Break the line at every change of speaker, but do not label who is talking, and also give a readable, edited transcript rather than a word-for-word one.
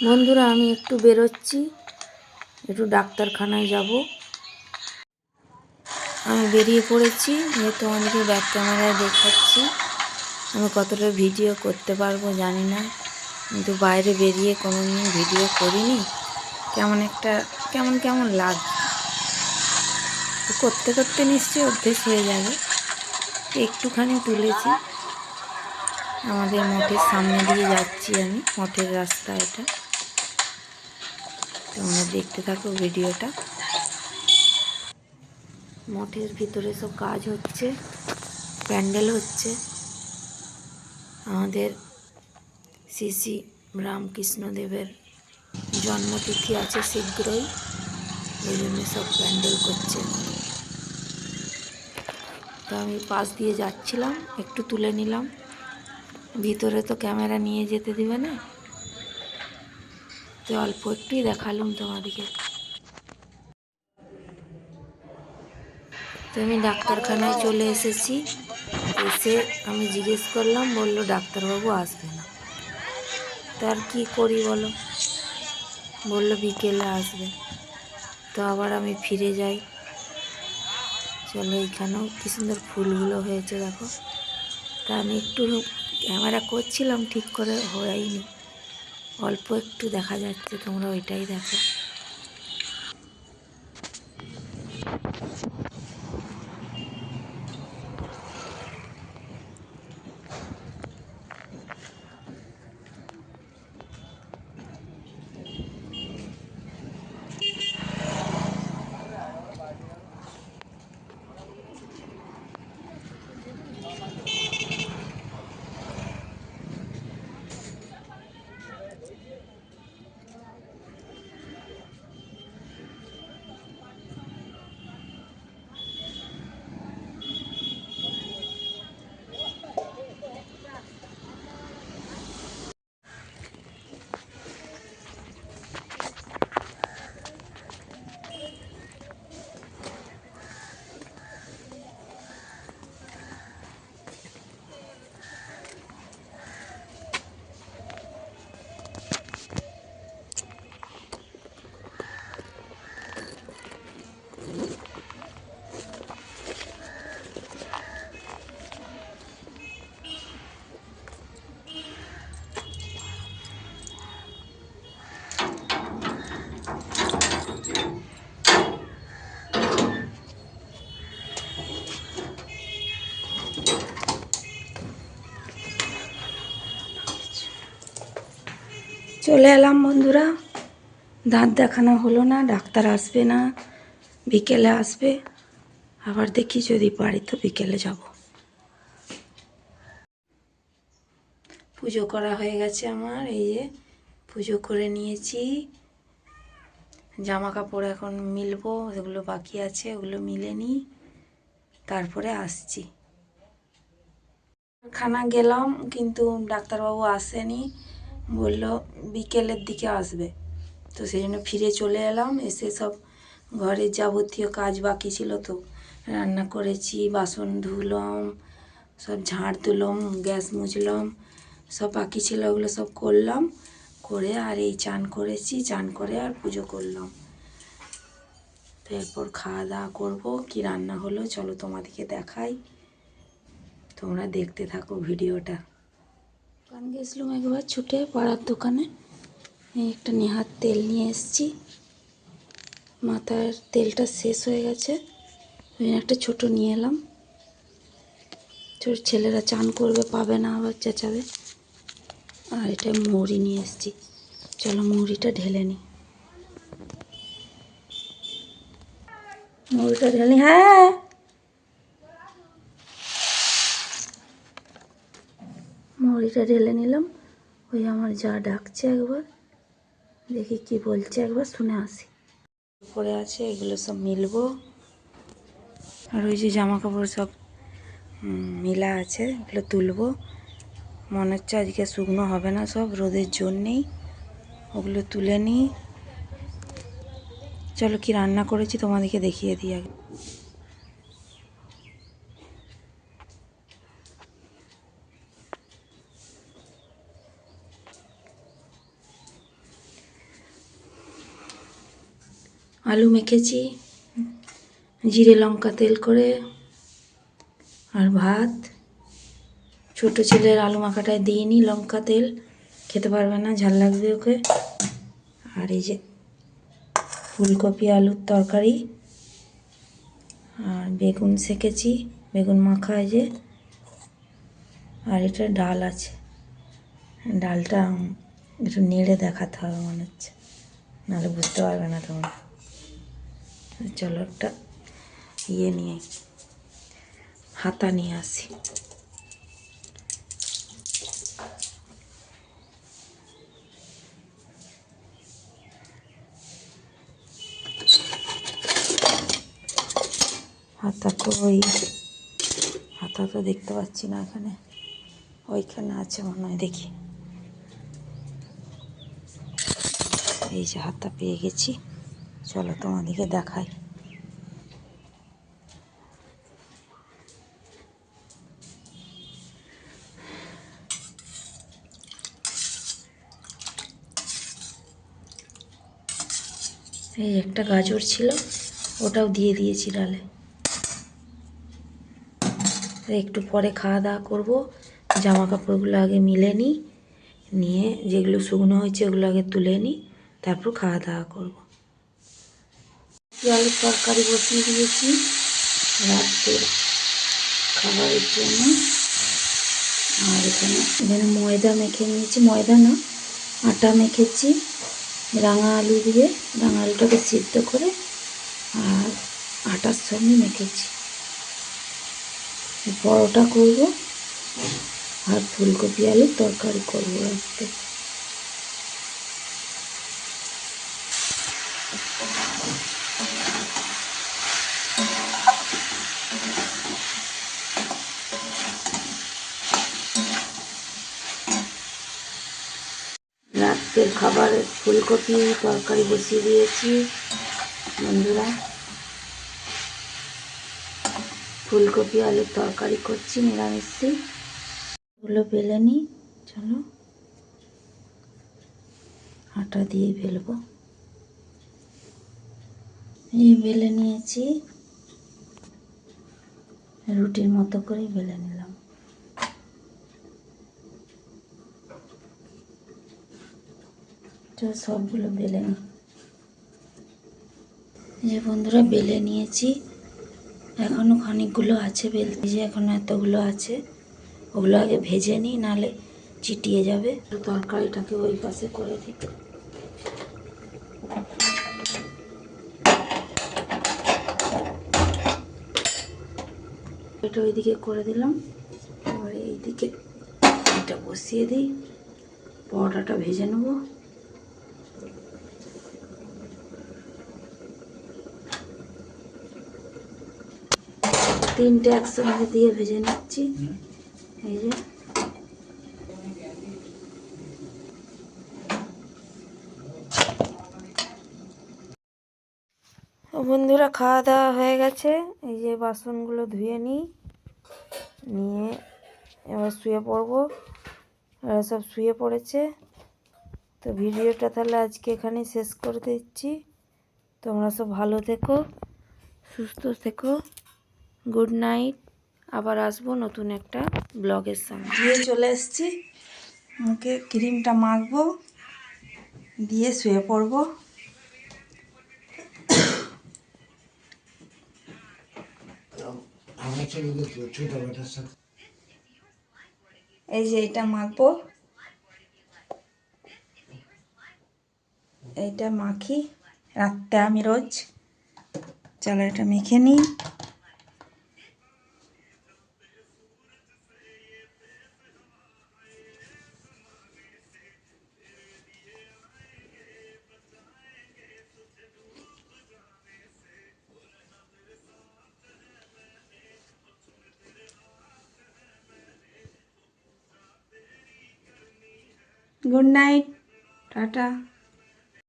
বন্ধুরা, আমি একটু বেরোচ্ছি, একটু ডাক্তারখানায় যাব। আমি বেরিয়ে পড়েছি, যেহেতু আমাদেরকে ব্যাক ক্যামেরায় দেখাচ্ছি। আমি কতটা ভিডিও করতে পারবো জানি না, কিন্তু বাইরে বেরিয়ে কোনো দিন ভিডিও করিনি। কেমন কেমন লাগছে, তো করতে করতে নিশ্চয়ই অভ্যেস হয়ে যাবে। একটুখানি তুলেছি। আমাদের মঠের সামনে দিয়ে যাচ্ছি আমি, মঠের রাস্তা এটা। তোমরা দেখতে থাকো ভিডিওটা। মঠের ভিতরে সব কাজ হচ্ছে, প্যান্ডেল হচ্ছে। আমাদের শ্রী শ্রী রামকৃষ্ণদেবের জন্মতিথি আছে শীঘ্রই, ওই জন্য সব প্যান্ডেল করছে। তো আমি পাশ দিয়ে যাচ্ছিলাম, একটু তুলে নিলাম। ভিতরে তো ক্যামেরা নিয়ে যেতে দিবে না, তো অল্প একটুই দেখালাম তোমাদেরকে। তো আমি ডাক্তারখানায় চলে এসেছি। এসে আমি জিজ্ঞেস করলাম, বললো ডাক্তারবাবু আসবে না। তার কি করি বলো, বললো বিকেলে আসবে। তো আবার আমি ফিরে যাই। চলো, এখানেও কি সুন্দর ফুলগুলো হয়েছে দেখো। তা আমি একটু ক্যামেরা করছিলাম, ঠিক করে হয়নি, অল্প একটু দেখা যাচ্ছে, তোমরা ওইটাই দেখো। চলে এলাম বন্ধুরা, দাঁত দেখানো হলো না, ডাক্তার আসবে না, বিকেলে আসবে। আবার দেখি যদি পারি তো বিকেলে যাব। পুজো করা হয়ে গেছে আমার, এই যে পুজো করে নিয়েছি। জামা কাপড় এখন মিলবো, এগুলো বাকি আছে, ওগুলো মিলে নিই, তারপরে আসছি। খানা গেলাম, কিন্তু ডাক্তারবাবু আসেনি, বলল বিকেলের দিকে আসবে। তো সেই জন্য ফিরে চলে এলাম। এসে সব ঘরের যাবতীয় কাজ বাকি ছিল, তো রান্না করেছি, বাসন ধুলাম, সব ঝাড় দিলাম, গ্যাস মুছলাম, সব বাকি ছিল, ওগুলো সব করলাম। করে আর এই চান করেছি, চান করে আর পুজো করলাম। তো এরপর খাওয়া দাওয়া করবো। কি রান্না হলো চলো তোমাদেরকে দেখাই, তোমরা দেখতে থাকো ভিডিওটা। দোকান গেছিলাম একবার ছুটে, পাড়ার দোকানে। এই একটা নেহার তেল নিয়ে এসেছি, মাথার তেলটা শেষ হয়ে গেছে, ওই একটা ছোট নিয়ে এলাম। ছোট ছেলেরা চান করবে, পাবে না, আবার চেঁচাবে। আর এটা মৌরি নিয়ে এসেছি, চলো মৌরিটা ঢেলে নিই। মৌরিটা ঢেলে নিই, হ্যাঁ মৌরিটা ঢেলে নিলাম। ওই আমার যা ডাকছে, একবার দেখি কি বলছে, একবার শুনে আসি। পরে আছে, এগুলো সব মিলবো। আর ওই যে জামা কাপড় সব মিলা আছে, এগুলো তুলবো। মনে হচ্ছে আজকে শুকনো হবে না, সব রোদের জন্যেই। ওগুলো তুলে নিই। চলো কি রান্না করেছি তোমাদেরকে দেখিয়ে দিই আগে। আলু মেখেছি জিরে লঙ্কা তেল করে, আর ভাত। ছোট ছেলের আলু মাখাটায় দিইনি লঙ্কা তেল, খেতে পারবে না, ঝাল লাগবে ওকে। আর এই যে ফুলকপি আলুর তরকারি, আর বেগুন সেকেছি, বেগুন মাখা এই যে। আর এটা ডাল আছে, ডালটা একটু নেড়ে দেখাতে হবে মনে হচ্ছে, নাহলে বুঝতে পারবে না তোমরা। চলো একটা নিয়ে হাতা নিয়ে আসি। হাতা কই? হাতা তো দেখতে পাচ্ছি না এখানে, ওইখানে আছে মনে হয়, দেখি। এই যে হাতা পেয়ে গেছি, চলো তোমাদেরকে দেখাই। এই একটা গাজর ছিল, ওটাও দিয়ে দিয়েছি ডালে। একটু পরে খাওয়া দাওয়া করবো, জামা কাপড়গুলো আগে মিলে নিই, নিয়ে যেগুলো শুকনো হয়েছে ওগুলো আগে তুলে নিই, তারপর খাওয়া দাওয়া করবো। আলুর তরকারি বসিয়ে দিয়েছি রাত্রের খাবারের জন্য। আর এখানে ময়দা মেখে নিয়েছি, ময়দা না আটা মেখেছি রাঙা আলু দিয়ে, রাঙা আলুটাকে সিদ্ধ করে আর আটার সঙ্গে মেখেছি। পরোটা করব আর ফুলকপি আলুর তরকারি করবো রাত্রে। রাত্রের খাবারে ফুলকপি তরকারি বসিয়ে দিয়েছি বন্ধুরা। ফুলকপি আলুর তরকারি করছি নিরামিষি। ওগুলো বেলে নিই, চলো আটা দিয়ে বেলবো। এই বেলে নিয়েছি, রুটির মতো করে বেলে নিলাম। সবগুলো বেলে নিই। যে বন্ধুরা বেলে নিয়েছি, এখনও খানিকগুলো আছে বেলতে, যে এখনও এতগুলো আছে, ওগুলো আগে ভেজে নিই, নাহলে চিটিয়ে যাবে। তরকারিটাকে ওই পাশে করে দিই। এটা ওইদিকে করে দিলাম, এবারে এইদিকে এটা বসিয়ে দিই, পরোটাটা ভেজে নেব। তিনটে একসঙ্গে দিয়ে ভেজে নিচ্ছি। এই যে বন্ধুরা খাওয়া দাওয়া হয়ে গেছে, এই যে বাসনগুলো ধুয়ে নিই, নিয়ে এবার শুয়ে পড়বো। এরা সব শুয়ে পড়েছে, তো ভিডিওটা তাহলে আজকে এখানেই শেষ করে দিচ্ছি। তোমরা সব ভালো থেকো, সুস্থ থেকো, গুড নাইট। আবার আসবো নতুন একটা ব্লগের সঙ্গে। দিয়ে চলে এসেছি, মুখে ক্রিমটা মাখবো, দিয়ে শুয়ে পড়বো। এই যে এটা মাখবো, এইটা মাখি রাত্রে আমি রোজ। চলো এটা মেখে নিই। Good night, tata.